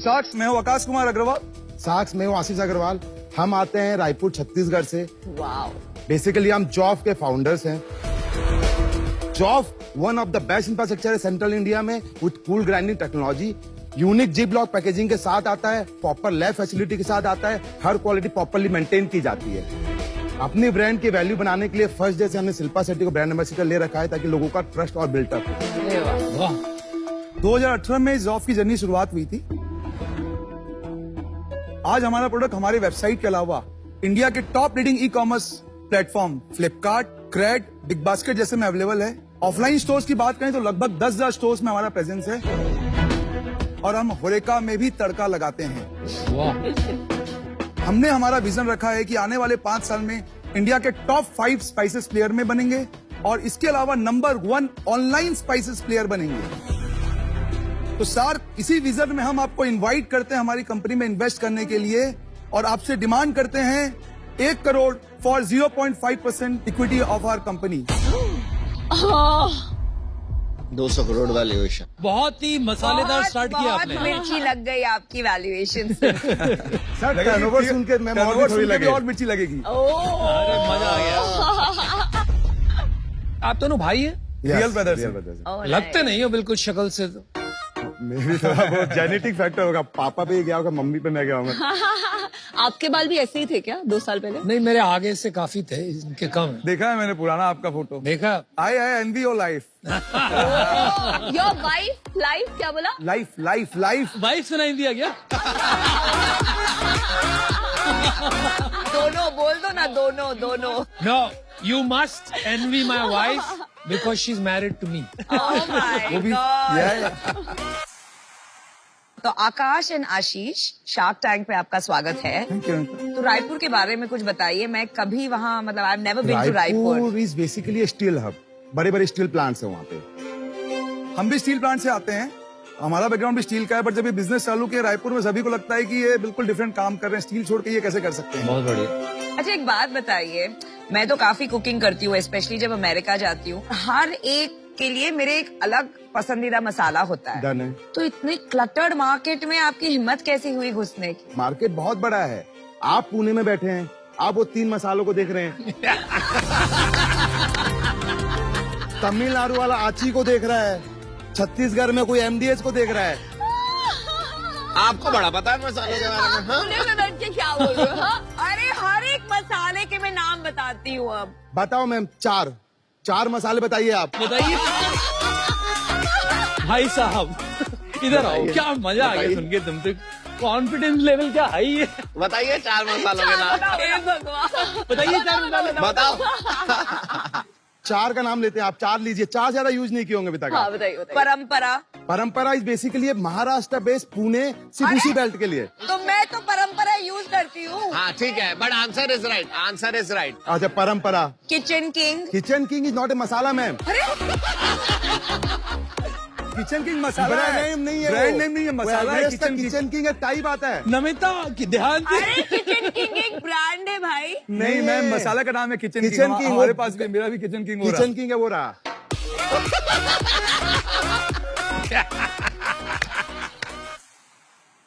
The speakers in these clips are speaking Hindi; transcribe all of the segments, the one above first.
साक्ष, मैं हूँ आकाश कुमार अग्रवाल। साक्ष, मैं हूँ आशीष अग्रवाल। हम आते हैं रायपुर छत्तीसगढ़ से। वाओ। बेसिकली हम जॉफ के फाउंडर्स हैं। Zoff one of the best infrastructure है सेंट्रल इंडिया में with cool grinding technology. Unique G block packaging के साथ आता है, प्रॉपर लैब फैसिलिटी के साथ आता है, हर क्वालिटी प्रॉपरली मेंटेन की जाती है। अपनी ब्रांड की वैल्यू बनाने के लिए फर्स्ट डे से हमने शिल्पा शेट्टी को ब्रांड एम्बेसडर ले रखा है ताकि लोगों का ट्रस्ट और बिल्टअप हो। 2018 में इस जॉब की जर्नी शुरुआत हुई थी। आज हमारा प्रोडक्ट हमारे वेबसाइट के अलावा इंडिया के top leading e commerce platform Flipkart, CRED, Big Basket जैसे में अवेलेबल है। ऑफलाइन स्टोर्स की बात करें तो लगभग 10,000 स्टोर्स में हमारा प्रेजेंस है और हम होरेका में भी तड़का लगाते हैं। हमने हमारा विजन रखा है कि आने वाले 5 साल में इंडिया के टॉप 5 स्पाइसेस प्लेयर में बनेंगे और इसके अलावा नंबर 1 ऑनलाइन स्पाइसेस प्लेयर बनेंगे। तो सर, इसी विजन में हम आपको इनवाइट करते हैं हमारी कंपनी में इन्वेस्ट करने के लिए और आपसे डिमांड करते हैं 1 crore for 0.5% equity of our company. 200 crore valuation. बहुत ही मसालेदार स्टार्ट किया आपने। मिर्ची लग गई आपकी वैल्यूएशन से। सर, टर्नओवर सुन के मैं और थोड़ी लगे और मिर्ची लगेगी। अरे मजा आ गया। आप दोनों भाई हैं? Real brothers. लगते नहीं हो बिल्कुल शक्ल से तो। मेरी थोड़ा बहुत जेनेटिक फैक्टर होगा। पापा पे गया होगा, मम्मी पे मैं गया होगा। आपके बाल भी ऐसे ही थे क्या 2 साल पहले? नहीं, मेरे आगे से काफी थे, इनके कम है। देखा है मैंने पुराना आपका फोटो। देखा? I envy your life. Your wife life क्या बोला? लाइफ लाइफ लाइफ वाइफ सुनाई दिया क्या? दोनों बोल दो ना, दोनों। No, you must envy my wife because she's married to me. Oh my वो भी God. तो आकाश एंड आशीष, शार्क टैंक पे आपका स्वागत है। तो रायपुर के बारे में कुछ बताइए। मैं कभी वहाँ मतलब I have never been to Raipur. Raipur is basically steel hub. बड़े-बड़े स्टील प्लांट्स हैं वहाँ पे। हम भी स्टील प्लांट से आते हैं, हमारा बैकग्राउंड भी स्टील का है। बट जब ये बिजनेस चालू किया रायपुर में, सभी को लगता है कि ये बिल्कुल डिफरेंट काम कर रहे हैं, स्टील छोड़ के ये कैसे कर सकते हैं। बहुत बढ़िया। अच्छा, एक बात बताइए, मैं तो काफी कुकिंग करती हूँ, स्पेशली जब अमेरिका जाती हूँ। हर एक के लिए मेरे एक अलग पसंदीदा मसाला होता है। डन है। तो इतने क्लटर्ड मार्केट में आपकी हिम्मत कैसी हुई घुसने की? मार्केट बहुत बड़ा है। आप पुणे में बैठे हैं, आप वो 3 मसालों को देख रहे हैं। तमिलनाडु वाला आची को देख रहा है, छत्तीसगढ़ में कोई एमडीएच को देख रहा है। आपको बड़ा पता है मसालों के बारे में? हाँ? पुणे में बैठ के क्या बोल रहे हो? हाँ? अरे हर एक मसाले के मैं नाम बताती हूँ अब। बताओ मैम, 4 मसाले बताइए आप। बताइए भाई साहब, इधर आओ। क्या मजा आ गया सुन के, तुम तो कॉन्फिडेंस लेवल क्या हाई है। बताइए 4 मसालों के नाम। हे भगवान। बताइए 4 मसाले बताओ। 4 का नाम लेते हैं आप। 4 लीजिए। 4 ज्यादा यूज नहीं किए होंगे अभी तक। हाँ, बताइए। Parampara is basically Maharashtra based Pune सिबुसी बेल्ट के लिए। तो मैं तो परंपरा यूज करती हूँ। हाँ ठीक है, but answer is right. Answer is right. अच्छा, परंपरा। Kitchen king. Kitchen king is not a masala ma'am. Kitchen king masala brand है, नेम नहीं है। ब्रांड नेम नहीं है, मसाला है। किचन किंग है, टाइप आता है। नमिता की ध्यान से। अरे किचन किंग एक ब्रांड है भाई। नहीं मैम, मसाला का नाम है किचन किचन किंग। किंग हमारे पास भी, मेरा भी किचन किंग हो रहा है। किचन किंग है वो रहा।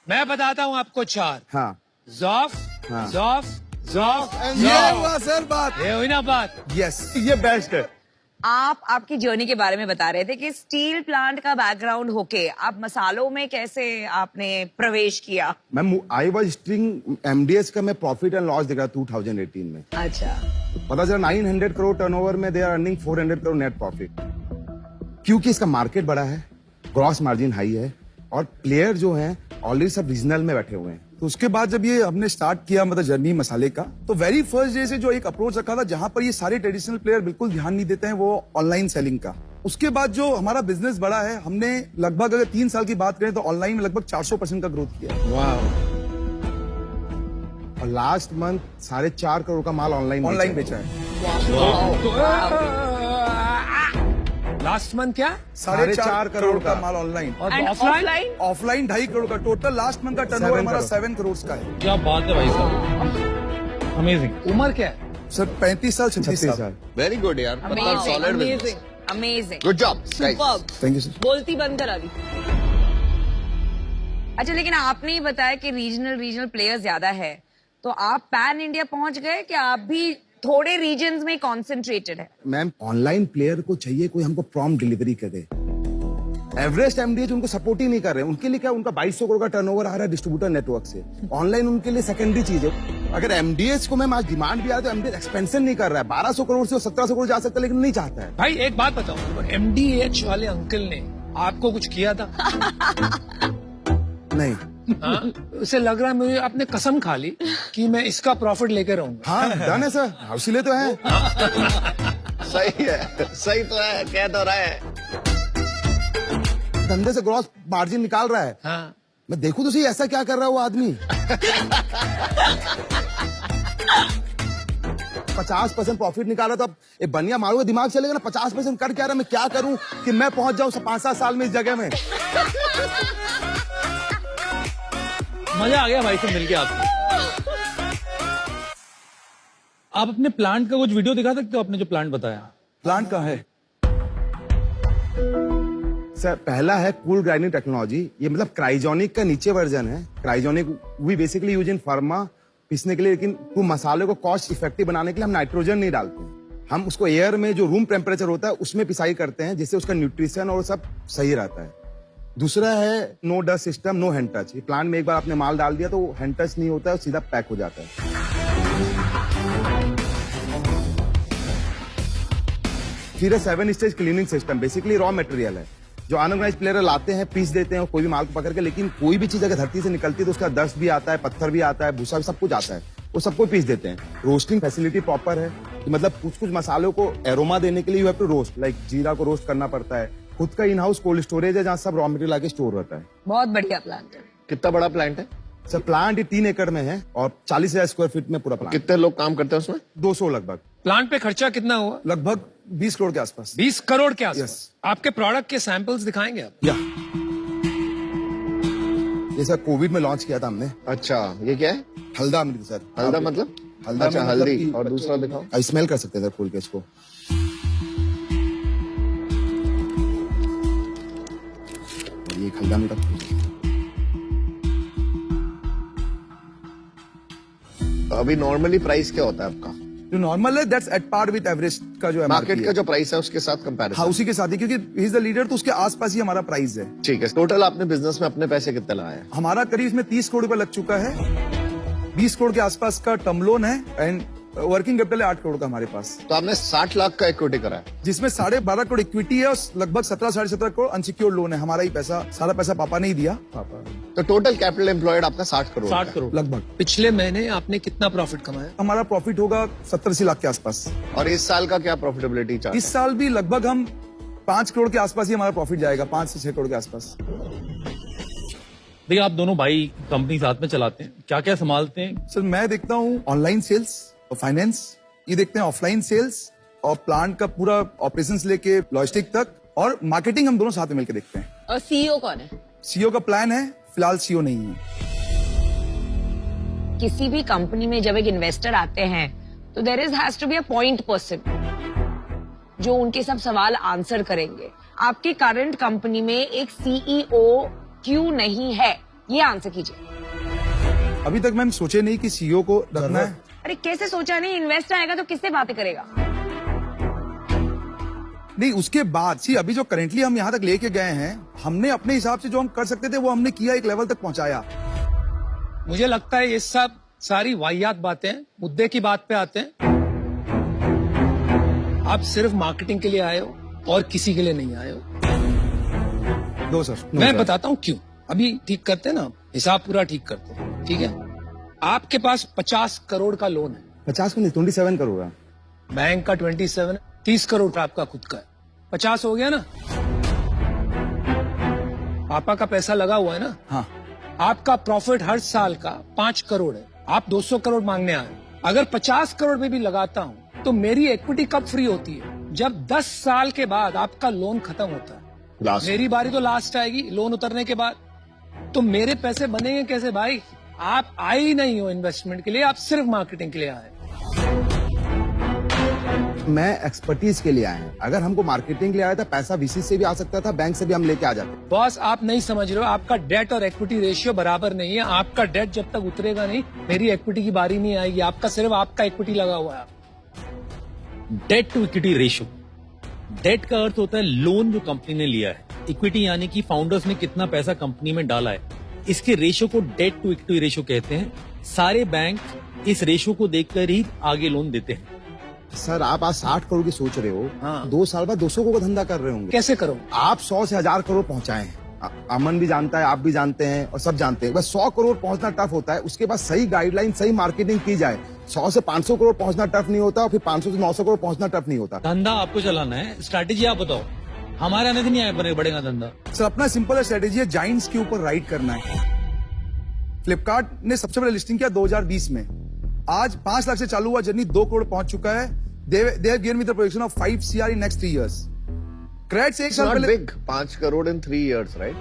मैं बताता हूँ आपको 4। हाँ। जॉफ, हाँ। जॉफ, जॉफ। ये हुआ सर बात। ये हुई ना बात। यस, ये बेस्ट है। आप आपकी जर्नी के बारे में बता रहे थे कि स्टील प्लांट का बैकग्राउंड होके आप मसालों में कैसे आपने प्रवेश किया। Ma'am, I was string MDH का मैं प्रॉफिट एंड लॉस देखा 2018 में। अच्छा। पता चला 900 करोड़ टर्नओवर में they are earning 400 crore net profit. क्योंकि इसका मार्केट बड़ा है, ग्रॉस मार्जिन हाई है और प्लेयर जो हैं ऑलरेडी सब रीजनल में बैठे हुए हैं। तो उसके बाद जब ये हमने स्टार्ट किया मतलब जर्नी मसाले का, तो वेरी फर्स्ट डे से जो एक अप्रोच रखा था जहां पर ये सारे ट्रेडिशनल प्लेयर बिल्कुल ध्यान नहीं देते हैं, वो ऑनलाइन सेलिंग का। उसके बाद जो हमारा बिजनेस बड़ा है, हमने लगभग अगर 3 साल की बात करें तो ऑनलाइन में लगभग 400% का ग्रोथ किया। वाह। और लास्ट मंथ 4.5 करोड़ का माल ऑनलाइन बेचा है। लास्ट मंथ क्या? 4.5 करोड़ का माल ऑनलाइन और And offline? offline? Offline 2.5 crore का। टोटल लास्ट मंथ का टर्नओवर हमारा 7 करोड़ का है। क्या बात है भाई साहब, अमेजिंग। उम्र क्या है? सर 35 साल 36 साल। वेरी गुड यार, मतलब solid business. Amazing. Good job. Superb. Thank you sir. बोलती बंद करा दी। अच्छा, लेकिन आपने ही बताया कि रीजनल प्लेयर ज्यादा है, तो आप पैन इंडिया पहुंच गए कि आप भी थोड़े रीजन्स में कॉन्सेंट्रेटेड है? मैम, ऑनलाइन प्लेयर को चाहिए कोई हमको प्रॉम्प्ट डिलीवरी करे। एवरेस्ट एमडीएच उनको सपोर्ट ही नहीं कर रहे हैं। उनके लिए क्या, उनका 2200 करोड़ का टर्नओवर आ रहा है डिस्ट्रीब्यूटर नेटवर्क से। ऑनलाइन उनके लिए सेकेंडरी चीज है। अगर एमडीएच को मैम आज डिमांड भी आ रहा है तो एमडीएच एक्सपेंशन नहीं कर रहा है। 1200 करोड़ से 1700 करोड़ जा सकता है, लेकिन नहीं चाहता है। भाई एक बात बताओ, एमडीएच वाले अंकल ने आपको कुछ किया था? नहीं। हाँ? उसे लग रहा है मुझे आपने कसम खा ली कि मैं इसका प्रॉफिट लेकर रहूंगा। हाँ, डन है सर, हौसले तो है। सही है, सही तो है, कह तो रहा है। धंधे से ग्रॉस मार्जिन निकाल रहा है। हाँ। मैं देखूं तो सही ऐसा क्या कर रहा है वो आदमी। 50% प्रॉफिट निकाल रहा था। अब ये बनिया मारूंगा, दिमाग चलेगा ना। 50% कर क्या रहा, मैं क्या करूं कि मैं पहुंच जाऊं 5-7 साल में इस जगह में। मजा आ गया भाई से मिलके आपको। आप अपने प्लांट का कुछ वीडियो दिखा सकते हो? आपने जो प्लांट बताया, प्लांट कहाँ है? सर, पहला है कूल ग्राइंडिंग टेक्नोलॉजी। ये मतलब क्राइजोनिक का नीचे वर्जन है। क्राइजोनिक we basically use in pharma पीसने के लिए, लेकिन वो मसाले को कॉस्ट इफेक्टिव बनाने के लिए हम नाइट्रोजन नहीं डालते हैं। हम उसको एयर में जो रूम टेम्परेचर होता है उसमें पिसाई करते हैं, जिससे उसका न्यूट्रिशन और सब सही रहता है। दूसरा है no dust system, no hand touch. ये प्लांट में एक बार आपने माल डाल दिया तो हैंड टच नहीं होता है, सीधा पैक हो जाता है। फिर है 7 stage cleaning system. Basically raw material है जो अनऑर्गेनाइज्ड प्लेयर लाते हैं, पीस देते हैं कोई भी माल को पकड़ के। लेकिन कोई भी चीज अगर धरती से निकलती है तो उसका डस्ट भी आता है, पत्थर भी आता है, भूसा भी, सब कुछ आता है। वो सबको पीस देते हैं। रोस्टिंग फैसिलिटी प्रॉपर है, मतलब कुछ मसालों को एरोमा देने के लिए you have to roast, like जीरा को रोस्ट करना पड़ता है। खुद का इन हाउस कोल्ड स्टोरेज है जहाँ सब रॉ मटेरियल आके स्टोर रहता है। बहुत बढ़िया प्लांट है। कितना बड़ा प्लांट है? सर, प्लांट 3 एकड़ में है और 40,000 स्क्वायर फीट में पूरा प्लांट। कितने लोग काम करते हैं उसमें? 200 लगभग। प्लांट पे खर्चा कितना हुआ? लगभग 20 करोड़ के आसपास। 20 करोड़ के आसपास। Yes. आपके प्रोडक्ट के सैंपल्स दिखाएंगे आप? या ये सर कोविड में लॉन्च किया था हमने। अच्छा, ये क्या है? हल्दा अमृत सर। हल्दा मतलब? हल्दा अच्छा, में मतलब हल्दी। कि- और दूसरा दिखाओ। स्मेल कर सकते हैं सर खोल के इसको। ये हल्दा में अभी नॉर्मली प्राइस क्या होता है आपका? जो नॉर्मल है that's at par with Everest का जो मार्केट का जो प्राइस है उसके साथ कंपैरिजन? हाँ, उसी के साथ ही, क्योंकि ही इज द लीडर तो उसके आसपास ही हमारा प्राइस है। ठीक है। टोटल आपने बिजनेस में अपने पैसे कितने लगाए हैं? हमारा करीब इसमें 30 करोड़ रुपए लग चुका है। 20 करोड़ के आसपास का टर्म लोन है एंड वर्किंग कैपिटल है 8 करोड़ का हमारे पास, तो आपने 60 लाख का इक्विटी करा है। जिसमें 12.5 करोड़ इक्विटी है और लगभग 17-17.5 करोड़ अनसिक्योर्ड लोन है। हमारा ही पैसा, सारा पैसा पापा ने ही दिया। तो टोटल कैपिटल एम्प्लॉयड आपका 60 करोड़ 60 करोड़ लगभग। पिछले महीने आपने कितना प्रॉफिट कमाया? हमारा प्रॉफिट होगा 70-80 लाख के आसपास। और इस साल का क्या प्रॉफिटेबिलिटी चार्ट? इस साल भी लगभग हम 5 करोड़ के आसपास ही हमारा प्रॉफिट जाएगा, 5 से 6 करोड़ के आसपास। देखिए, आप दोनों भाई कंपनी साथ में चलाते हैं, क्या क्या संभालते हैं? सर, मैं देखता हूँ ऑनलाइन सेल्स और फाइनेंस, ये देखते हैं ऑफलाइन सेल्स और प्लांट का पूरा ऑपरेशंस लेके लॉजिस्टिक तक, और मार्केटिंग हम दोनों साथ में मिलकर देखते हैं। और सीईओ कौन है? सीईओ का प्लान है, फिलहाल सीईओ नहीं है। किसी भी कंपनी में जब एक इन्वेस्टर आते हैं तो there has to be a point person जो उनके सब सवाल आंसर करेंगे। आपकी करंट कंपनी में एक सीईओ क्यों नहीं है, ये आंसर कीजिए। अभी तक मैम सोचे नहीं कि सीईओ को रखना है। अरे कैसे सोचा नहीं? इन्वेस्टर आएगा तो किससे बातें करेगा? नहीं, उसके बाद सी अभी जो करेंटली हम यहाँ तक लेके गए हैं, हमने अपने हिसाब से जो हम कर सकते थे वो हमने किया, एक लेवल तक पहुंचाया। मुझे लगता है ये सब सारी वाहियात बातें हैं। मुद्दे की बात पे आते हैं। आप सिर्फ मार्केटिंग के लिए आए हो और किसी के लिए नहीं आए हो। दो सर, मैं बताता हूँ क्यों। अभी ठीक करते हैं ना, हिसाब पूरा ठीक करते हैं, ठीक है? आपके पास 50 करोड़ का लोन है। 50 को नहीं, 27 करोड़ है। बैंक का 27, 30 करोड़ आपका खुद का है। 50 हो गया ना? पापा का पैसा लगा हुआ है ना? हाँ। आपका प्रॉफिट हर साल का 5 करोड़ है। आप 200 करोड़ मांगने आए। अगर 50 करोड़ में भी लगाता हूँ तो मेरी इक्विटी कब फ्री होती है? जब 10 साल के बाद आपका लोन खत्म होता है। लास्ट। मेरी बारी तो लास्ट आएगी लोन उतरने के बाद। तो मेरे पैसे बनेंगे कैसे भाई? आप आए ही नहीं हो इन्वेस्टमेंट के लिए, आप सिर्फ मार्केटिंग के लिए आए। मैं एक्सपर्टीज के लिए आया हूँ। अगर हमको मार्केटिंग के लिए आया था, पैसा वीसी से भी आ सकता था, बैंक से भी हम लेके आ जाते। बॉस आप नहीं समझ रहे हो, आपका डेट और इक्विटी रेशियो बराबर नहीं है। आपका डेट जब तक उतरेगा नहीं, मेरी इक्विटी की बारी नहीं आएगी। आपका सिर्फ आपका इक्विटी लगा हुआ है। Debt to equity ratio, debt का अर्थ होता है लोन जो कंपनी ने लिया है, इक्विटी यानी कि फाउंडर्स ने कितना पैसा कंपनी में डाला है, इसके रेशियो को डेट टू इक्विटी रेशियो कहते हैं। सारे बैंक इस रेशियो को देखकर ही आगे लोन देते हैं। सर आप आज 60 करोड़ की सोच रहे हो, हाँ। 2 साल बाद 200 करोड़ का धंधा कर रहे होंगे। कैसे करो? आप 100 से 1000 करोड़ पहुंचाए हैं। अमन भी जानता है, आप भी जानते हैं और सब जानते हैं। बस 100 करोड़ पहुंचना टफ होता है। उसके बाद सही गाइडलाइन, सही मार्केटिंग की जाए। 100 से 500 करोड़ पहुंचना टफ नहीं होता, और फिर 500 से 900 करोड़ पहुंचना टफ नहीं होता। धंधा आपको चलाना है, स्ट्रैटेजी आप बताओ। हमारे आने से नहीं आए बढ़ेगा धंधा। सर अपना सिंपल स्ट्रेटेजी है, जाइंट्स के ऊपर राइड करना है। फ्लिपकार्ट ने सबसे पहले लिस्टिंग किया 2020 में। आज 5 लाख से चालू हुआ जर्नी 2 करोड़ पहुंच चुका है। They have given me the projection of 5 CR in next 3 years. Creds एक साल Not पहले big. 5 crore in 3 years, right?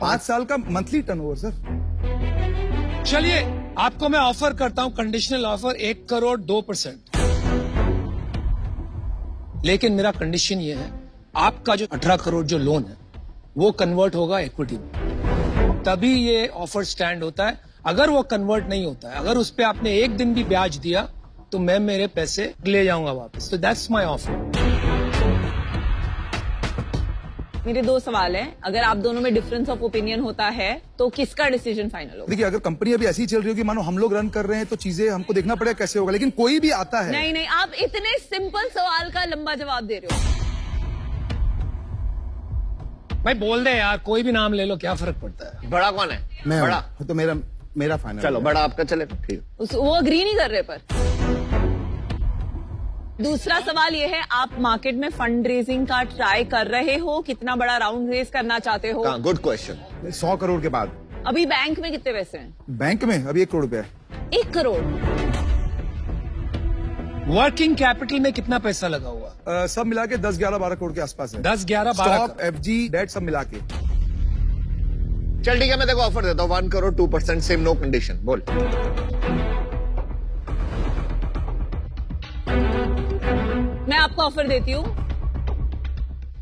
5 साल का मंथली टर्नओवर सर। चलिए आपको मैं ऑफर करता हूं, कंडीशनल ऑफर 1 करोड़ 2%। लेकिन मेरा कंडीशन ये है, आपका जो 18 करोड़ जो लोन है वो कन्वर्ट होगा इक्विटी में, तभी ये ऑफर स्टैंड होता है। अगर वो कन्वर्ट नहीं होता है, अगर उस पे आपने एक दिन भी ब्याज दिया तो मैं मेरे पैसे ले जाऊंगा वापस। तो दैट्स माय ऑफर। मेरे 2 सवाल हैं। अगर आप दोनों में डिफरेंस ऑफ ओपिनियन होता है तो किसका डिसीजन फाइनल होगा? देखिए अगर कंपनी अभी ऐसी चल रही होगी मानो हम लोग रन कर रहे हैं तो चीजें हमको देखना पड़ेगा कैसे होगा, लेकिन कोई भी आता है। नहीं नहीं, आप इतने सिंपल सवाल का लंबा जवाब दे रहे हो। भाई बोल दे यार, कोई भी नाम ले लो, क्या फर्क पड़ता है? बड़ा कौन है? मैं बड़ा। हूं, तो मेरा फाइनल। चलो बड़ा आपका चले, ठीक। वो अग्री नहीं कर रहे। पर दूसरा सवाल ये है, आप मार्केट में फंड रेजिंग का ट्राई कर रहे हो? कितना बड़ा राउंड रेज करना चाहते हो? Good question. 100 करोड़ के बाद। अभी बैंक में कितने पैसे हैं? बैंक में अभी 1 करोड़ रुपया है। 1 करोड़। वर्किंग कैपिटल में कितना पैसा लगा हुआ? सब मिला के 10, 11, 12 करोड़ के आसपास है। 10, 11, 12 स्टॉक, FG, डेट सब मिला के। चल ठीक है, मैं देखो ऑफर देता हूँ 1 करोड़ 2%, सेम नो कंडीशन। बोल। मैं आपको ऑफर देती हूँ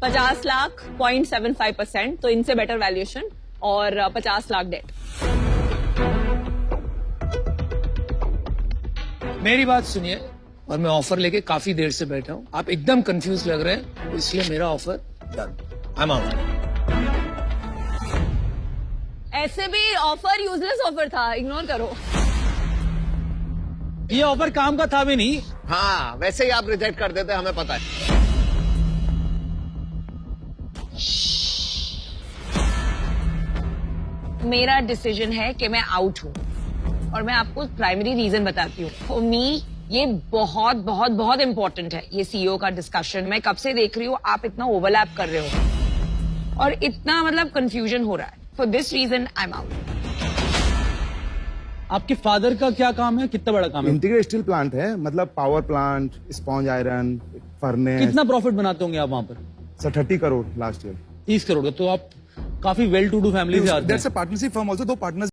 50 लाख 0.75%, तो इनसे बेटर वैल्यूएशन, और 50 लाख डेट। मेरी बात सुनिए, और मैं ऑफर लेके काफी देर से बैठा हूं। आप एकदम कंफ्यूज लग रहे हैं, तो इसलिए मेरा offer done. I am out. ऐसे भी ऑफर यूजलेस ऑफर था, इग्नोर करो। ये ऑफर काम का था भी नहीं। हाँ वैसे ही आप रिजेक्ट कर देते, हमें पता है। मेरा डिसीजन है कि मैं आउट हूं, और मैं आपको प्राइमरी रीजन बताती हूँ। फॉर मी ये बहुत बहुत बहुत इंपॉर्टेंट है, ये सीईओ का डिस्कशन। मैं कब से देख रही हूँ आप इतना ओवरलैप कर रहे हो और इतना मतलब कंफ्यूजन हो रहा है। For this reason I am out. आपके फादर का क्या काम है, कितना बड़ा काम है? इंटीग्रेटेड स्टील प्लांट है, मतलब power plant, sponge iron, furnace. कितना प्रॉफिट बनाते होंगे आप वहां पर? Sir 30 crore last year. 30 crore का। तो आप काफी वेल टू डू फैमिली से आते हैं। That's a partnership firm also, 2 partners